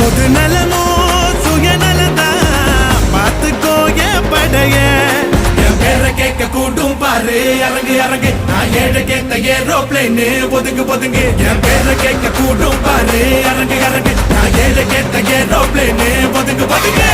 பொது நலமோ சுயநலதா பார்த்துக்கோ என் படைய என் பேரை கேட்க கூட்டும் பாரு இறங்கு இறங்கு நான் ஏழை கேட்ட ஏரோப்ளேனு ஒதுங்கு ஒதுங்கு என் பேரை கேட்க கூட்டும் பாரு இறங்கு இறங்கு நான் ஏழை கேட்ட ஏரோப்ளேனு ஒதுங்கு ஒதுங்கு